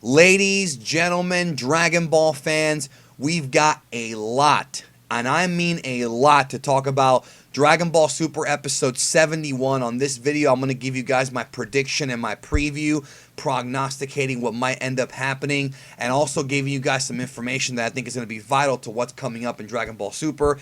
Ladies, gentlemen, Dragon Ball fans, we've got a lot, and I mean a lot, to talk about Dragon Ball Super episode 71. On this video, I'm going to give you guys my prediction and my preview, prognosticating what might end up happening, and also giving you guys some information that I think is going to be vital to what's coming up in Dragon Ball Super.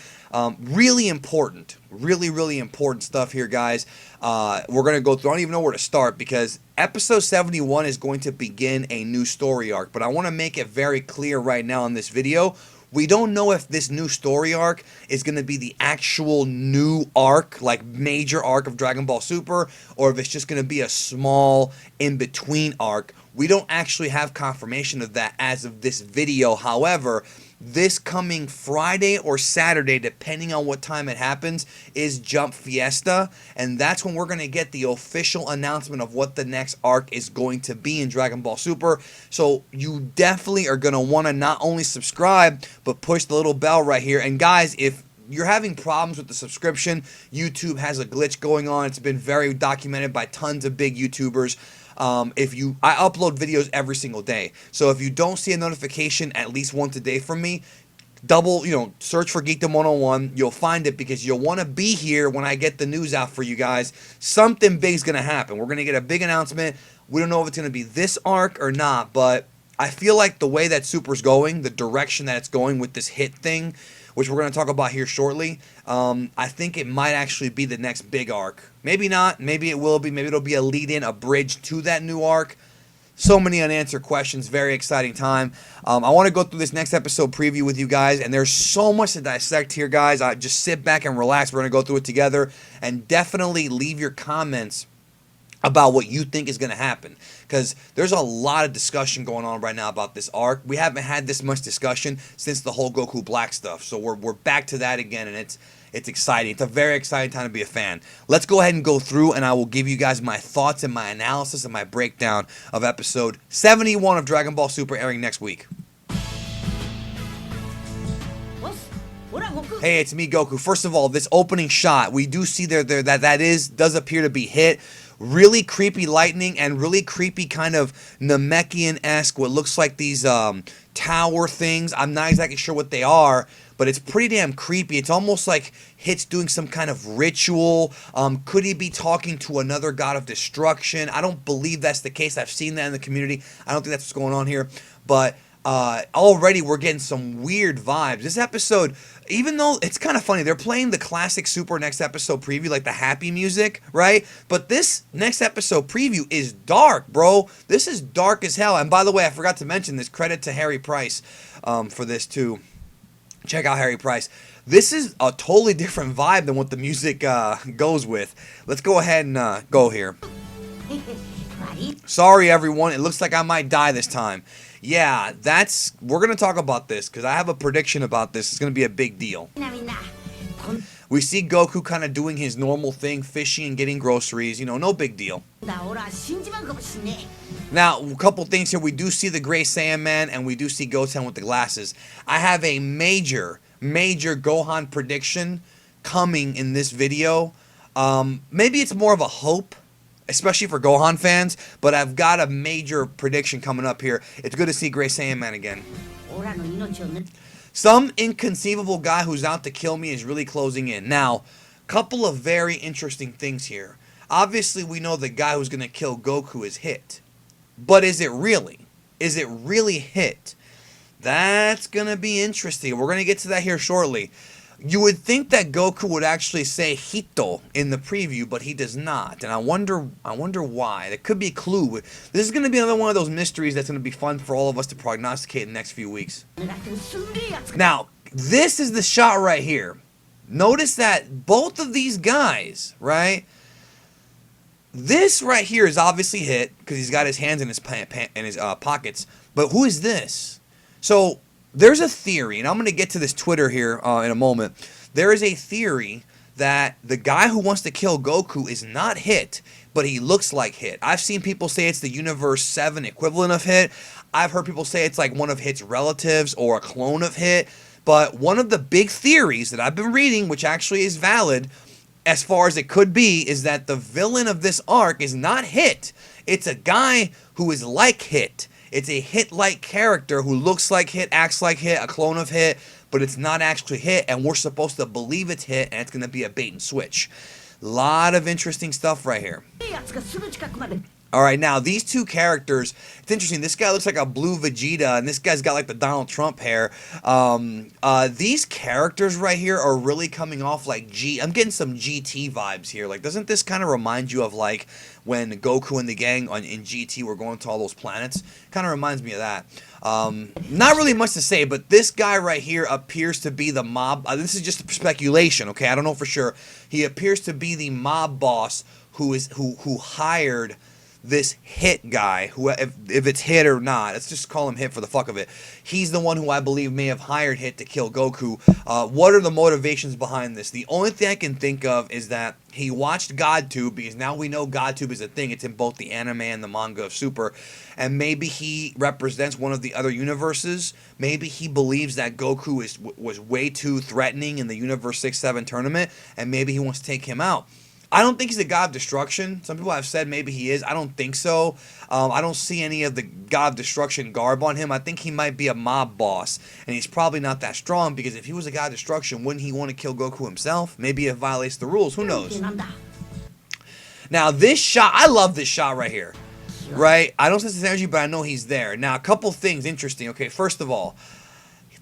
Really important, really important stuff here, guys. We're going to go through, I don't even know where to start, because episode 71 is going to begin a new story arc, but I want to make it very clear right now in this video. We don't know if this new story arc is going to be the actual new arc, like major arc of Dragon Ball Super, or if it's just going to be a small in-between arc. We don't actually have confirmation of that as of this video. However, this coming Friday or Saturday, depending on what time it happens, is Jump Fiesta, and that's when we're going to get the official announcement of what the next arc is going to be in Dragon Ball Super. So you definitely are going to want to not only subscribe, but push the little bell right here. And guys, if you're having problems with the subscription, YouTube has a glitch going on. It's been very documented by tons of big YouTubers. I upload videos every single day, so if you don't see a notification at least once a day from me, search for Geekdom 101. You'll find it, because you'll want to be here when I get the news out for you guys. Something big is going to happen. We're going to get a big announcement. We don't know if it's going to be this arc or not, but I feel like the way that Super's going, the direction that it's going with this hit thing, which we're going to talk about here shortly, I think it might actually be the next big arc. Maybe not. Maybe it will be. Maybe it'll be a lead-in, a bridge to that new arc. So many unanswered questions. Very exciting time. I want to go through this next episode preview with you guys, and there's so much to dissect here, guys. Just sit back and relax. We're going to go through it together, and definitely leave your comments about what you think is going to happen, because there's a lot of discussion going on right now about this arc. We haven't had this much discussion since the whole Goku Black stuff, so we're back to that again, and it's exciting. It's a very exciting time to be a fan. Let's go ahead and go through, and I will give you guys my thoughts and my analysis and my breakdown of episode 71 of Dragon Ball Super, airing next week. Hey, it's me, Goku. First of all, this opening shot, we do see there that does appear to be hit. Really creepy lightning and really creepy kind of Namekian-esque, what looks like these tower things. I'm not exactly sure what they are, but it's pretty damn creepy. It's almost like Hit's doing some kind of ritual. Could he be talking to another god of destruction? I don't believe that's the case. I've seen that in the community. I don't think that's what's going on here. But already we're getting some weird vibes. This episode, even though it's kind of funny, they're playing the classic Super next episode preview, like the happy music, right? But this next episode preview is dark, bro. This is dark as hell. And by the way, I forgot to mention this. Credit to Harry Price for this too. Check out Harry Price. This is a totally different vibe than what the music goes with. Let's go ahead and go here. Sorry, everyone. It looks like I might die this time. Yeah, we're going to talk about this, because I have a prediction about this. It's going to be a big deal. We see Goku kind of doing his normal thing, fishing and getting groceries. No big deal. Now, a couple things here. We do see the Gray Saiyaman, and we do see Goten with the glasses. I have a major Gohan prediction coming in this video. Maybe it's more of a hope, especially for Gohan fans, but I've got a major prediction coming up here. It's good to see Gray Saiyaman again. Some inconceivable guy who's out to kill me is really closing in. Now, couple of very interesting things here. Obviously, we know the guy who's going to kill Goku is Hit. But is it really? Is it really Hit? That's going to be interesting. We're going to get to that here shortly. You would think that Goku would actually say Hito in the preview, but he does not. And I wonder why. There could be a clue. This is going to be another one of those mysteries that's going to be fun for all of us to prognosticate in the next few weeks. Now, this is the shot right here. Notice that both of these guys, right? This right here is obviously Hit, because he's got his hands in his pockets. But who is this? So there's a theory, and I'm going to get to this Twitter here in a moment. There is a theory that the guy who wants to kill Goku is not Hit, but he looks like Hit. I've seen people say it's the Universe 7 equivalent of Hit. I've heard people say it's like one of Hit's relatives or a clone of Hit. But one of the big theories that I've been reading, which actually is valid as far as it could be, is that the villain of this arc is not Hit. It's a guy who is like Hit. It's a Hit-like character who looks like Hit, acts like Hit, a clone of Hit, but it's not actually Hit, and we're supposed to believe it's Hit, and it's going to be a bait and switch. Lot of interesting stuff right here. Alright, now these two characters, it's interesting. This guy looks like a blue Vegeta, and this guy's got like the Donald Trump hair. These characters right here are really coming off like I'm getting some GT vibes here. Like, doesn't this kind of remind you of like when Goku and the gang in GT were going to all those planets? Kind of reminds me of that. Not really much to say, but this guy right here appears to be the mob. This is just speculation, okay? I don't know for sure. He appears to be the mob boss who hired this Hit guy, who if it's Hit or not, let's just call him Hit for the fuck of it. He's the one who I believe may have hired Hit to kill Goku. What are the motivations behind this? The only thing I can think of is that he watched GodTube, because now we know GodTube is a thing. It's in both the anime and the manga of Super, and maybe he represents one of the other universes. Maybe he believes that Goku was way too threatening in the Universe 6-7 tournament, and maybe he wants to take him out. I don't think he's a god of destruction. Some people have said maybe he is. I don't think so. I don't see any of the god of destruction garb on him. I think he might be a mob boss, and he's probably not that strong, because if he was a god of destruction, wouldn't he want to kill Goku himself? Maybe it violates the rules. Who knows? Now, this shot, I love this shot right here. Right? I don't sense his energy, but I know he's there. Now, a couple things interesting. Okay, first of all,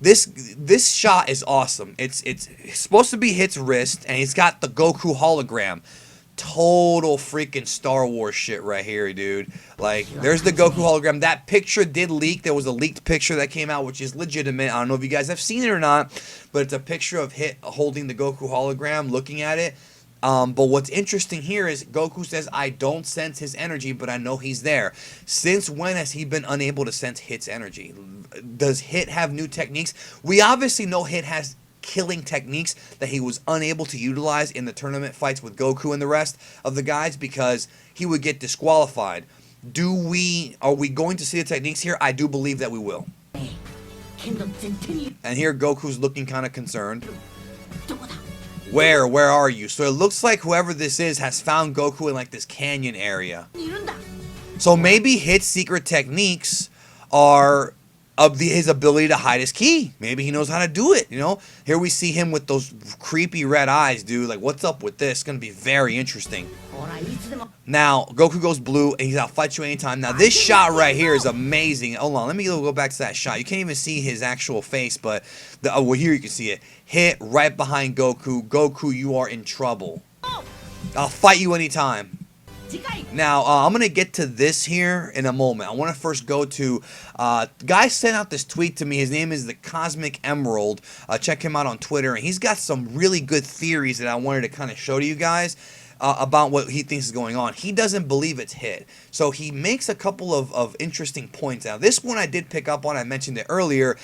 this shot is awesome. It's supposed to be Hit's wrist, and he's got the Goku hologram. Total freaking Star Wars shit right here, dude. Like, there's the Goku hologram. That picture did leak. There was a leaked picture that came out, which is legitimate. I don't know if you guys have seen it or not, but it's a picture of Hit holding the Goku hologram, looking at it. But what's interesting here is Goku says, I don't sense his energy, but I know he's there. Since when has he been unable to sense Hit's energy? Does Hit have new techniques? We obviously know Hit has killing techniques that he was unable to utilize in the tournament fights with Goku and the rest of the guys, because he would get disqualified. Are we going to see the techniques here? I do believe that we will. And here Goku's looking kind of concerned. Where are you? So it looks like whoever this is has found Goku in like this canyon area. So maybe Hit's secret techniques are of his ability to hide his ki. Maybe he knows how to do it, you know? Here we see him with those creepy red eyes, dude. Like, what's up with this? It's going to be very interesting. Now, Goku goes blue, and he's out to fight you anytime. Now, this shot right here is amazing. Hold on, let me go back to that shot. You can't even see his actual face, but well, here you can see it. Hit right behind Goku. Goku, you are in trouble. I'll fight you anytime. Now, I'm going to get to this here in a moment. I want to first go to, guy sent out this tweet to me. His name is the Cosmic Emerald. Check him out on Twitter. And he's got some really good theories that I wanted to kind of show to you guys about what he thinks is going on. He doesn't believe it's Hit. So he makes a couple of interesting points. Now, this one I did pick up on. I mentioned it earlier.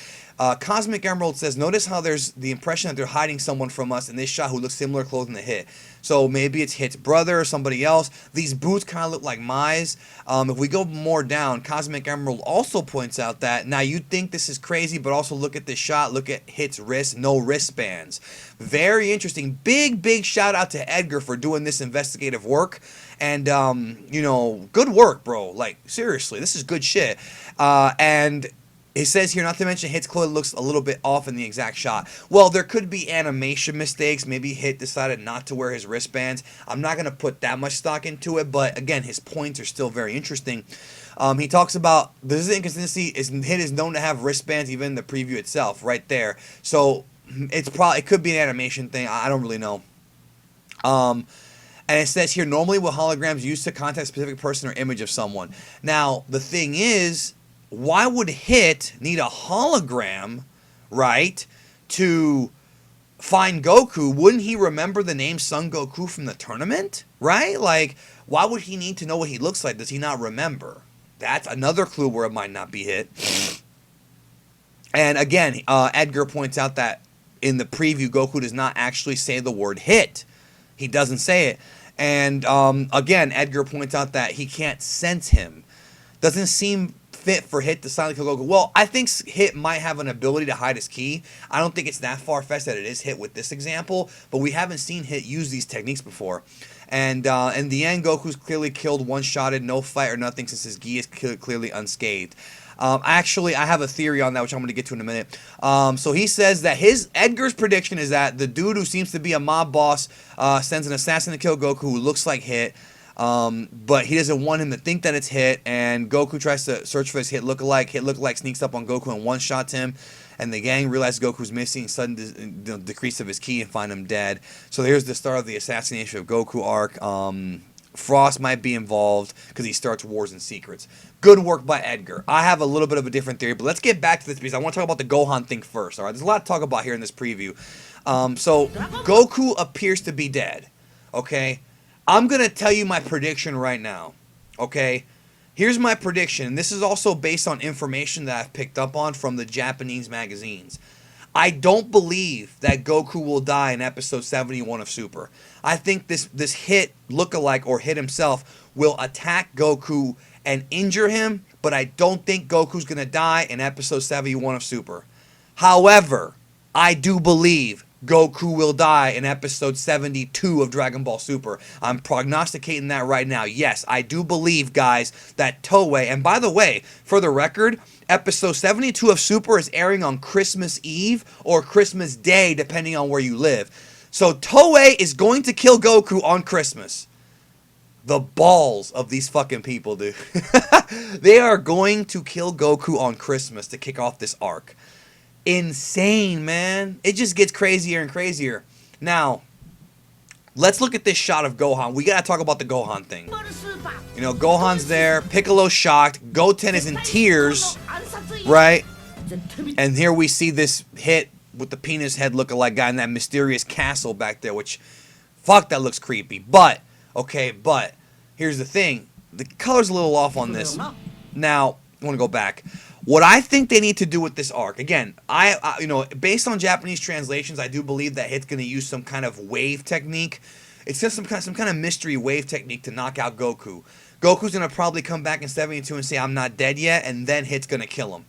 Cosmic Emerald says, notice how there's the impression that they're hiding someone from us in this shot who looks similar clothing to Hit. So maybe it's Hit's brother or somebody else. These boots kind of look like Mai's. If we go more down, Cosmic Emerald also points out that, now you'd think this is crazy, but also look at this shot. Look at Hit's wrist. No wristbands. Very interesting. Big shout out to Edgar for doing this investigative work. And, you know, good work, bro. Like, seriously, this is good shit. And it says here, not to mention Hit's clothing looks a little bit off in the exact shot. Well, there could be animation mistakes. Maybe Hit decided not to wear his wristbands. I'm not going to put that much stock into it, but again, his points are still very interesting. He talks about this inconsistency. Hit is known to have wristbands even in the preview itself, right there. So it could be an animation thing. I don't really know. And it says here, normally with holograms used to contact a specific person or image of someone. Now, the thing is, why would Hit need a hologram, right, to find Goku? Wouldn't he remember the name Son Goku from the tournament, right? Like, why would he need to know what he looks like? Does he not remember? That's another clue where it might not be Hit. And again, Edgar points out that in the preview, Goku does not actually say the word Hit. He doesn't say it. And again, Edgar points out that he can't sense him. Doesn't seem fit for Hit to silently kill Goku. Well, I think Hit might have an ability to hide his ki. I don't think it's that far-fetched that it is Hit with this example, but we haven't seen Hit use these techniques before. And in the end, Goku's clearly killed, one-shotted, no fight or nothing, since his gi is clearly unscathed. Actually, I have a theory on that, which I'm going to get to in a minute. So he says that Edgar's prediction is that the dude who seems to be a mob boss sends an assassin to kill Goku who looks like Hit. But he doesn't want him to think that it's Hit, and Goku tries to search for his Hit lookalike. Hit lookalike sneaks up on Goku and one-shots him, and the gang realizes Goku's missing, sudden decrease of his ki, and find him dead. So here's the start of the assassination of Goku arc. Frost might be involved because he starts wars and secrets. Good work by Edgar. I have a little bit of a different theory, but let's get back to this because I want to talk about the Gohan thing first. All right, there's a lot to talk about here in this preview. So Goku appears to be dead. Okay, I'm gonna tell you my prediction right now. Okay, here's my prediction. This is also based on information that I've picked up on from the Japanese magazines. I don't believe that Goku will die in episode 71 of Super. I think this Hit lookalike or Hit himself will attack Goku and injure him, but I don't think Goku's going to die in episode 71 of Super. However, I do believe Goku will die in episode 72 of Dragon Ball Super. I'm prognosticating that right now. Yes, I do believe, guys, that Toei, and by the way, for the record, episode 72 of Super is airing on Christmas Eve or Christmas Day, depending on where you live. So Toei is going to kill Goku on Christmas. The balls of these fucking people, dude. They are going to kill Goku on Christmas to kick off this arc. Insane, man. It just gets crazier and crazier. Now, let's look at this shot of Gohan. We gotta talk about the Gohan thing. You know, Gohan's there, Piccolo's shocked, Goten is in tears, right? And here we see this Hit with the penis head lookalike guy in that mysterious castle back there, which, fuck, that looks creepy. But, okay, but, here's the thing. The color's a little off on this. Now, I want to go back. What I think they need to do with this arc, again, I you know, based on Japanese translations, I do believe that Hit's going to use some kind of wave technique. It's just some kind of mystery wave technique to knock out Goku. Goku's going to probably come back in 72 and say, I'm not dead yet, and then Hit's going to kill him.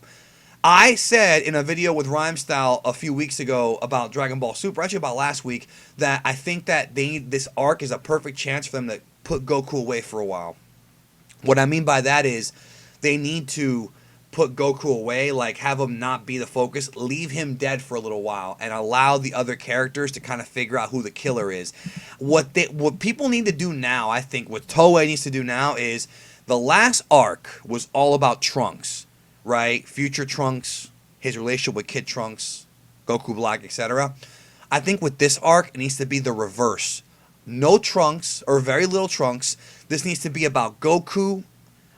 I said in a video with Rhymestyle a few weeks ago about Dragon Ball Super, actually about last week, that I think that this arc is a perfect chance for them to put Goku away for a while. What I mean by that is they need to put Goku away, like have him not be the focus, leave him dead for a little while, and allow the other characters to kind of figure out who the killer is. What people need to do now, I think, what Toei needs to do now is, the last arc was all about Trunks, right? Future Trunks, his relationship with Kid Trunks, Goku Black, etc. I think with this arc, it needs to be the reverse. No Trunks, or very little Trunks. This needs to be about Goku.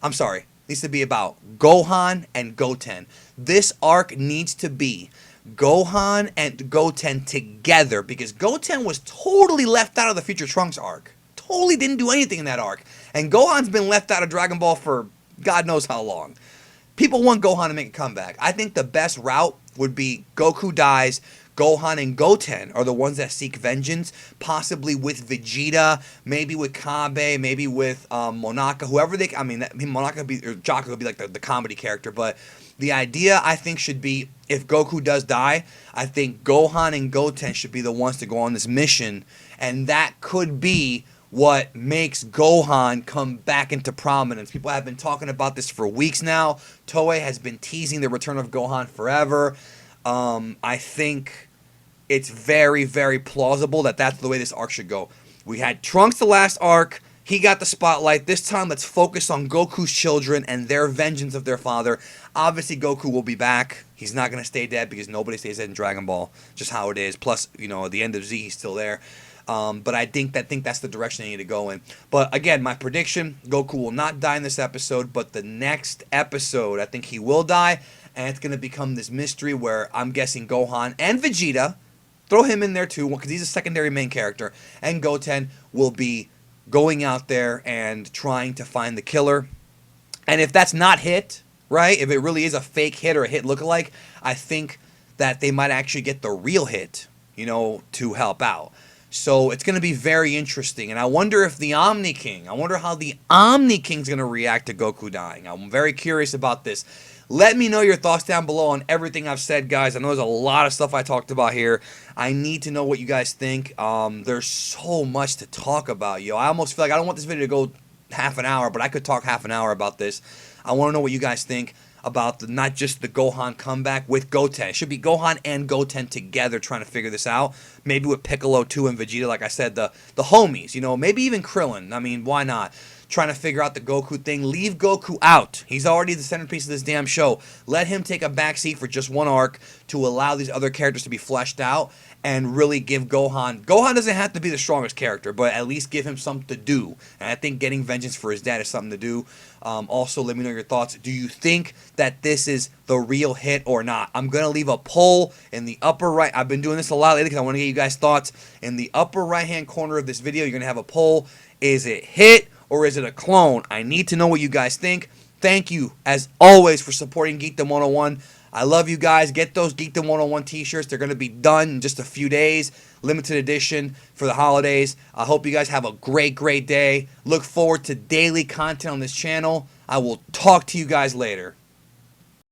I'm sorry. Needs to be about Gohan and Goten. This arc needs to be Gohan and Goten together, because Goten was totally left out of the Future Trunks arc. Totally didn't do anything in that arc. And Gohan's been left out of Dragon Ball for God knows how long. People want Gohan to make a comeback. I think the best route would be Goku dies, Gohan and Goten are the ones that seek vengeance, possibly with Vegeta, maybe with Kabe, maybe with Monaka, whoever they... Monaka could be... or Jocko could be like the comedy character, but the idea, I think, should be, if Goku does die, I think Gohan and Goten should be the ones to go on this mission, and that could be what makes Gohan come back into prominence. People have been talking about this for weeks now. Toei has been teasing the return of Gohan forever. I think it's very, very plausible that that's the way this arc should go. We had Trunks the last arc. He got the spotlight. This time, let's focus on Goku's children and their vengeance of their father. Obviously, Goku will be back. He's not going to stay dead because nobody stays dead in Dragon Ball. Just how it is. Plus, you know, at the end of Z, he's still there. But I think that's the direction they need to go in. But again, my prediction, Goku will not die in this episode, but the next episode, I think he will die. And it's going to become this mystery where I'm guessing Gohan and Vegeta, throw him in there too, because he's a secondary main character, and Goten will be going out there and trying to find the killer. And if that's not Hit, right, if it really is a fake Hit or a Hit lookalike, I think that they might actually get the real Hit, you know, to help out. So it's going to be very interesting. And I wonder if the Omni King, I wonder how the Omni King's going to react to Goku dying. I'm very curious about this. Let me know your thoughts down below on everything I've said, guys. I know there's a lot of stuff I talked about here. I need to know what you guys think. There's so much to talk about, yo. I almost feel like I don't want this video to go half an hour, but I could talk half an hour about this. I want to know what you guys think. about not just the Gohan comeback with Goten. It should be Gohan and Goten together trying to figure this out. Maybe with Piccolo too and Vegeta, like I said, the homies. Maybe even Krillin. I mean, why not? Trying to figure out the Goku thing. Leave Goku out. He's already the centerpiece of this damn show. Let him take a backseat for just one arc to allow these other characters to be fleshed out and really give Gohan. Gohan doesn't have to be the strongest character, but at least give him something to do. And I think getting vengeance for his dad is something to do. Also, let me know your thoughts. Do you think that this is the real hit or not? I'm going to leave a poll in the upper right. I've been doing this a lot lately because I want to get you guys' thoughts. In the upper right-hand corner of this video, you're going to have a poll. Is it hit or is it a clone? I need to know what you guys think. Thank you, as always, for supporting Geekdom 101. I love you guys. Get those Geekdom 101 t-shirts. They're going to be done in just a few days. Limited edition for the holidays. I hope you guys have a great, great day. Look forward to daily content on this channel. I will talk to you guys later.